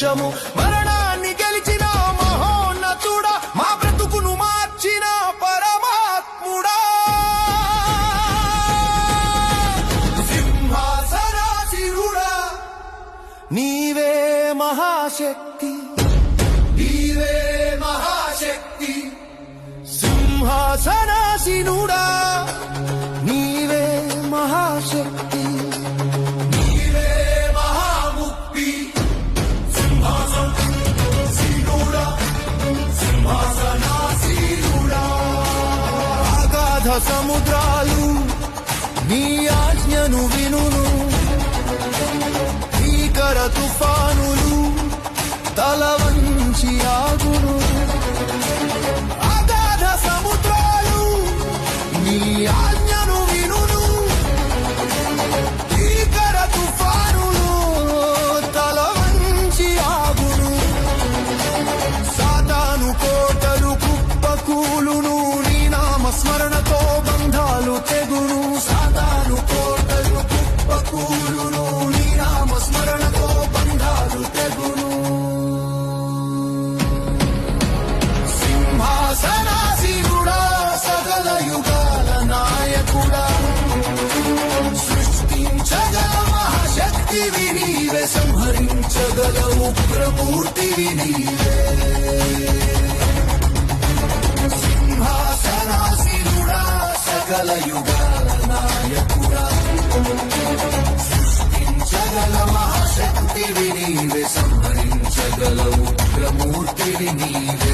మోక్షము మరణాన్ని గెలిచిన మహోన్నతుడా మా బ్రతుకును మార్చిన పరమాత్ముడా సింహాసనాసీనుడా నీవే మహాశక్తి నీవే మహాశక్తి సింహాసనాసీనుడా నీవే మహాశక్తి నీవే మహాముక్తి సింహాసనాసీనుడా సింహాసనాసీనుడా అగాధ సముద్రాలు నీ ఆజ్ఞను వినును భీకర తుఫానులు తల వంచి ఆగును అగాధ సముద్రాలు నీ ఆజ్ఞను వినును భీకర తుఫానులు తల వంచి ఆగును సాతాను కోటలు కుప్పకూలును నీ నామస్మరణతో బంధాలు తెగును సాతాను కోటలు కుప్పకూలును నీ నామస్మరణతో బంధాలు తెగును సింహాసనాసీనుడా సకల యుగాల నాయకుడా సృష్టించగల మహాశక్తివి నీవే సంహరించగల ఉగ్రమూర్తివి నీవే సింహాసనాసీనుడా సకల యుగాల నాయకుడా సృష్టించగల మహాశక్తివి నీవే సంహరించగల ఉగ్రమూర్తివి నీవే